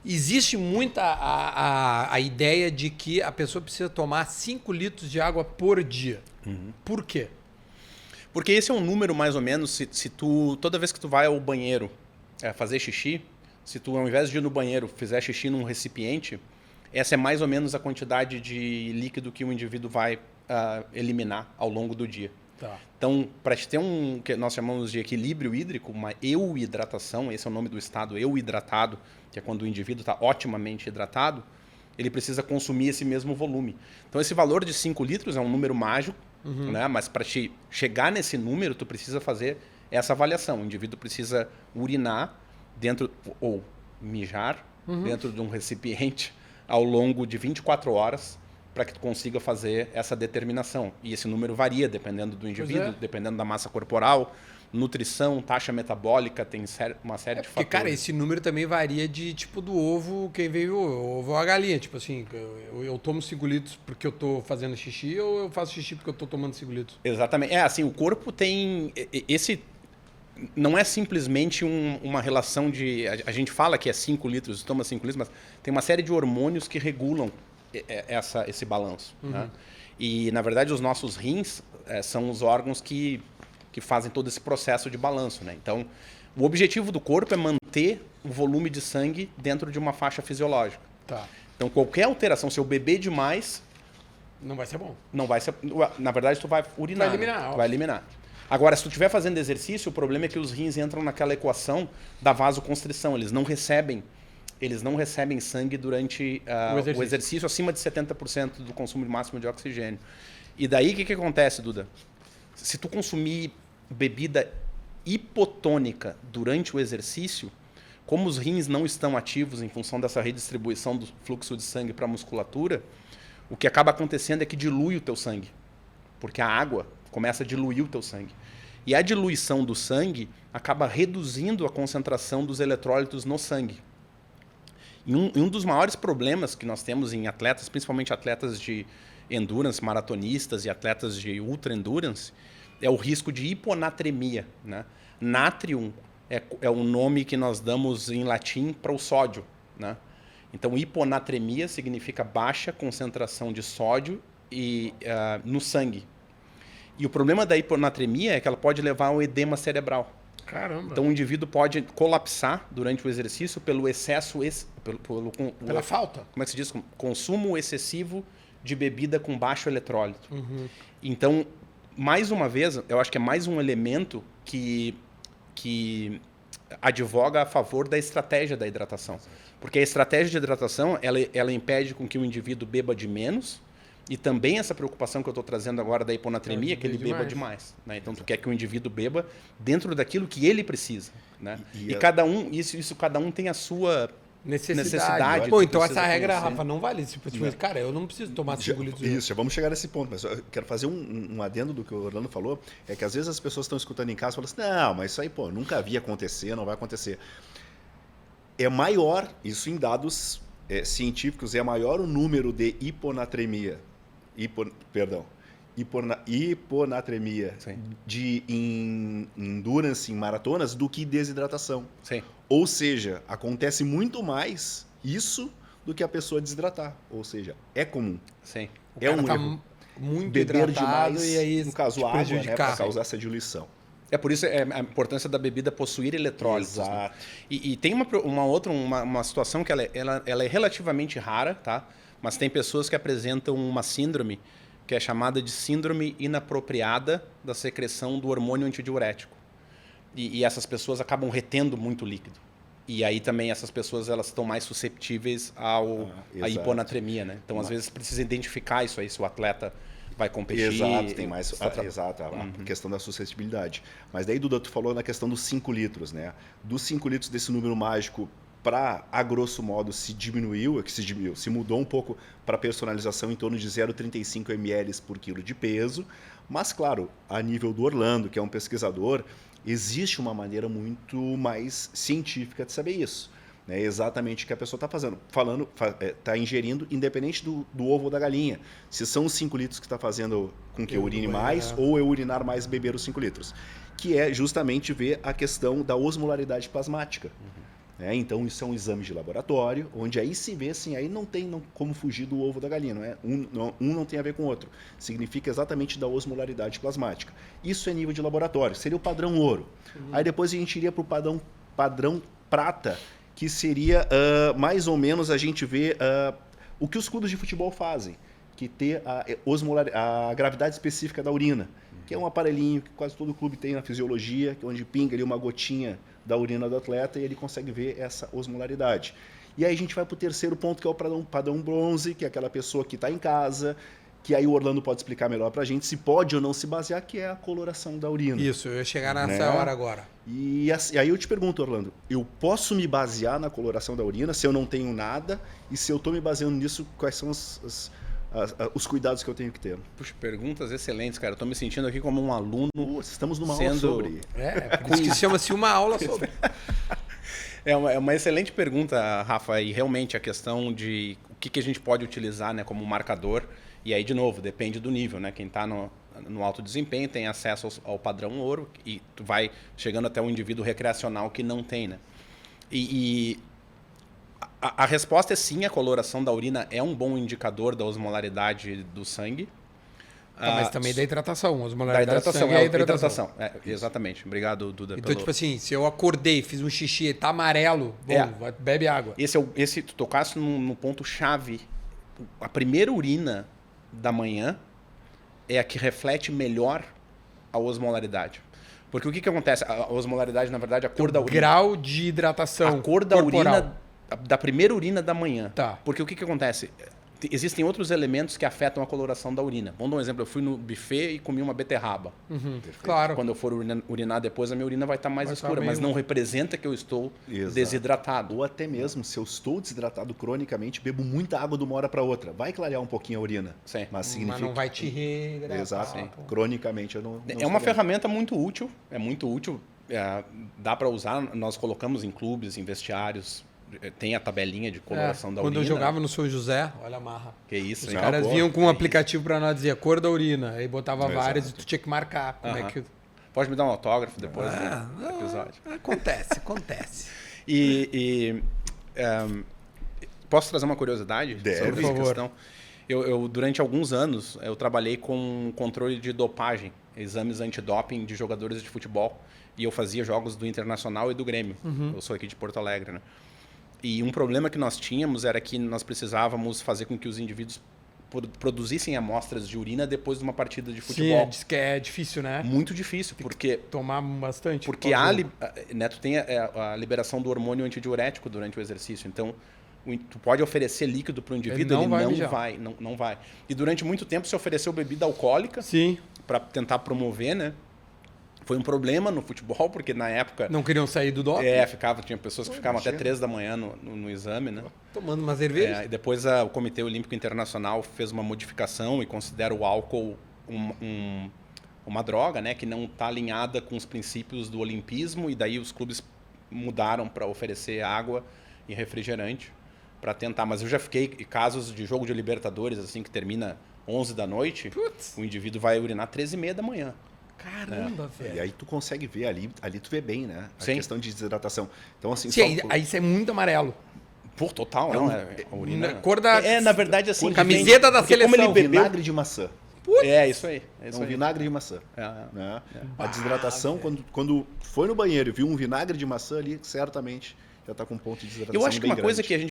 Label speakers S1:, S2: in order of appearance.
S1: Existe muita a ideia de que a pessoa precisa tomar 5 litros de água por dia. Por quê?
S2: Porque esse é um número mais ou menos, se tu, toda vez que tu vai ao banheiro fazer xixi, se tu ao invés de ir no banheiro fizer xixi num recipiente, essa é mais ou menos a quantidade de líquido que o indivíduo vai eliminar ao longo do dia.
S1: Tá.
S2: Então, para te ter um que nós chamamos de equilíbrio hídrico, uma euhidratação, esse é o nome do estado, euhidratado, que é quando o indivíduo está otimamente hidratado, ele precisa consumir esse mesmo volume. Então, esse valor de 5 litros é um número mágico, né? Mas para chegar nesse número, tu precisa fazer essa avaliação. O indivíduo precisa urinar dentro, ou mijar dentro de um recipiente ao longo de 24 horas, para que tu consiga fazer essa determinação. E esse número varia dependendo do indivíduo, dependendo da massa corporal, nutrição, taxa metabólica, tem uma série de fatores.
S1: Porque, cara, esse número também varia de tipo do ovo, quem veio o ovo ou a galinha. Tipo assim, eu tomo 5 litros porque eu tô fazendo xixi ou eu faço xixi porque eu tô tomando 5 litros?
S2: Exatamente. Assim, o corpo tem esse... Não é simplesmente uma relação de... A gente fala que é 5 litros, toma 5 litros, mas tem uma série de hormônios que regulam esse balanço. Né? E, na verdade, os nossos rins são os órgãos que fazem todo esse processo de balanço. Né? Então, o objetivo do corpo é manter o volume de sangue dentro de uma faixa fisiológica.
S1: Tá.
S2: Então, qualquer alteração, se eu beber demais...
S1: Não vai ser bom.
S2: Não vai ser... Na verdade, tu vai urinar.
S1: Vai eliminar.
S2: Né? Tu vai eliminar. Agora, se tu estiver fazendo exercício, o problema é que os rins entram naquela equação da vasoconstrição. Eles não recebem sangue durante o exercício acima de 70% do consumo máximo de oxigênio. E daí, o que acontece, Duda? Se tu consumir bebida hipotônica durante o exercício, como os rins não estão ativos em função dessa redistribuição do fluxo de sangue para a musculatura, o que acaba acontecendo é que dilui o teu sangue. Porque a água começa a diluir o teu sangue. E a diluição do sangue acaba reduzindo a concentração dos eletrólitos no sangue. E um dos maiores problemas que nós temos em atletas, principalmente atletas de endurance, maratonistas e atletas de ultra endurance, é o risco de hiponatremia. Né? Natrium é o nome que nós damos em latim para o sódio. Né? Então, hiponatremia significa baixa concentração de sódio no sangue. E o problema da hiponatremia é que ela pode levar ao edema cerebral.
S1: Caramba.
S2: Então, o indivíduo pode colapsar durante o exercício pelo excesso...
S1: Pela falta?
S2: Como é que se diz? Consumo excessivo de bebida com baixo eletrólito. Então, mais uma vez, eu acho que é mais um elemento que advoga a favor da estratégia da hidratação. Porque a estratégia de hidratação, ela impede com que o indivíduo beba de menos. E também essa preocupação que eu estou trazendo agora da hiponatremia, que ele beba demais. Né? Então, tu quer que o indivíduo beba dentro daquilo que ele precisa. Né? E cada um, isso cada um tem a sua necessidade.
S1: Pô, então essa regra, Rafa, não vale. Tipo, cara, eu não preciso tomar 5 litros.
S3: Isso, já vamos chegar nesse ponto. Mas eu quero fazer um adendo do que o Orlando falou. É que às vezes as pessoas estão escutando em casa e falam assim, não, mas isso aí, pô, nunca vi acontecer, não vai acontecer. É maior, isso em dados científicos, é maior o número de hiponatremia. Hiponatremia em endurance, em maratonas, do que desidratação.
S2: Sim.
S3: Ou seja, acontece muito mais isso do que a pessoa desidratar. Ou seja, é comum.
S2: Sim.
S3: É um erro.
S1: Muito
S3: beber
S1: hidratado
S3: demais,
S1: e aí
S3: no caso água, né, para causar essa diluição.
S2: É por isso a importância da bebida possuir eletrólitos.
S3: Exato.
S2: Né? E tem uma situação que ela é relativamente rara, tá? Mas tem pessoas que apresentam uma síndrome que é chamada de síndrome inapropriada da secreção do hormônio antidiurético. E essas pessoas acabam retendo muito líquido. E aí também essas pessoas elas estão mais susceptíveis à hiponatremia. Né? Então, às vezes, precisa identificar isso aí, se o atleta vai competir.
S3: Exato, tem mais a questão da suscetibilidade. Mas daí, Duda, tu falou na questão dos 5 litros. Né? Dos 5 litros desse número mágico, para, a grosso modo, se mudou um pouco para personalização em torno de 0,35 ml por quilo de peso. Mas, claro, a nível do Orlando, que é um pesquisador, existe uma maneira muito mais científica de saber isso. É exatamente o que a pessoa está fazendo. Está ingerindo, independente do ovo ou da galinha. Se são os 5 litros que está fazendo com que eu urine mais, ou eu urinar mais, beber os 5 litros. Que é justamente ver a questão da osmolaridade plasmática. né? Então isso é um exame de laboratório, onde aí se vê assim, aí não tem como fugir do ovo da galinha, não é? Um não tem a ver com o outro. Significa exatamente da osmolaridade plasmática. Isso é nível de laboratório, seria o padrão ouro. Aí depois a gente iria para o padrão prata, que seria mais ou menos a gente ver o que os clubes de futebol fazem, que ter a gravidade específica da urina, que é um aparelhinho que quase todo clube tem na fisiologia, onde pinga ali uma gotinha da urina do atleta e ele consegue ver essa osmolaridade. E aí a gente vai para o terceiro ponto, que é o padrão bronze, que é aquela pessoa que está em casa, que aí o Orlando pode explicar melhor para a gente se pode ou não se basear, que é a coloração da urina.
S1: Isso, eu ia chegar nessa hora agora.
S3: E aí eu te pergunto, Orlando, eu posso me basear na coloração da urina se eu não tenho nada? E se eu estou me baseando nisso, quais são os cuidados que eu tenho que ter?
S2: Puxa, perguntas excelentes, cara. Eu tô me sentindo aqui como um aluno.
S3: Estamos numa aula sobre.
S1: Por isso que chama-se uma aula sobre.
S2: É uma excelente pergunta, Rafa, e realmente a questão de o que a gente pode utilizar, né, como marcador. E aí, de novo, depende do nível, né? Quem está no alto desempenho tem acesso ao padrão ouro e tu vai chegando até o indivíduo recreacional que não tem, né? A resposta é sim, a coloração da urina é um bom indicador da osmolaridade do sangue.
S1: Mas também da hidratação. Osmolaridade
S2: da hidratação,
S1: do sangue é a hidratação.
S2: Exatamente. Obrigado, Duda.
S1: Então, tipo assim, se eu acordei, fiz um xixi e tá amarelo, bebe água.
S2: Tu tocasse no ponto-chave. A primeira urina da manhã é a que reflete melhor a osmolaridade. Porque o que acontece? A osmolaridade, na verdade, a cor da urina...
S1: Grau de hidratação
S2: a cor da
S1: corporal.
S2: urina, da primeira urina da manhã.
S1: Tá.
S2: Porque o que acontece? Existem outros elementos que afetam a coloração da urina. Vamos dar um exemplo. Eu fui no buffet e comi uma beterraba.
S1: Claro.
S2: Quando eu for urinar depois, a minha urina vai estar mais escura. Mas não representa que eu estou desidratado.
S3: Ou até mesmo, se eu estou desidratado cronicamente, bebo muita água de uma hora para outra. Vai clarear um pouquinho a urina.
S2: Sim.
S3: Mas
S1: não vai te reidratar.
S3: Exato. Cronicamente eu não
S2: é uma ferramenta muito útil. É muito útil. Dá para usar. Nós colocamos em clubes, em vestiários. Tem a tabelinha de coloração da urina.
S1: Quando eu jogava no São José, olha a marra.
S2: Que isso,
S1: os caras vinham com um aplicativo para nós dizer cor da urina. Aí botava várias e tu tinha que marcar. Como é que...
S2: Pode me dar um autógrafo depois do episódio.
S1: Acontece.
S2: Posso trazer uma curiosidade sobre essa questão? Eu, durante alguns anos, eu trabalhei com controle de dopagem, exames antidoping de jogadores de futebol. E eu fazia jogos do Internacional e do Grêmio. Eu sou aqui de Porto Alegre, né? E um problema que nós tínhamos era que nós precisávamos fazer com que os indivíduos produzissem amostras de urina depois de uma partida de futebol.
S1: Sim, diz que é difícil, né?
S2: Muito difícil, porque...
S1: Tomar bastante.
S2: Porque tu tem a liberação do hormônio antidiurético durante o exercício. Então, tu pode oferecer líquido para o indivíduo, ele não vai. E durante muito tempo se ofereceu bebida alcoólica para tentar promover, né? Foi um problema no futebol, porque na época...
S1: Não queriam sair do doping?
S2: Tinha pessoas que ficavam até 3 da manhã no exame, né?
S1: Tomando uma cerveja.
S2: E depois o Comitê Olímpico Internacional fez uma modificação e considera o álcool uma droga, né? Que não está alinhada com os princípios do olimpismo, e daí os clubes mudaram para oferecer água e refrigerante para tentar. Mas eu já fiquei em casos de jogo de Libertadores, assim, que termina 11 da noite, o indivíduo vai urinar 13h30 da manhã.
S1: Caramba, velho.
S3: E aí tu consegue ver ali tu vê bem, né? A questão de desidratação. Então, assim,
S1: aí isso é muito amarelo.
S2: Por total, não. A urina...
S1: Cor da...
S2: na verdade, assim...
S1: Camiseta da seleção.
S3: Como ele bebeu... Vinagre de maçã.
S2: Isso aí.
S3: Um vinagre de maçã. Né? A desidratação, quando foi no banheiro e viu um vinagre de maçã ali, certamente já está com um ponto de desidratação bem grande.
S2: Eu acho que uma coisa que a gente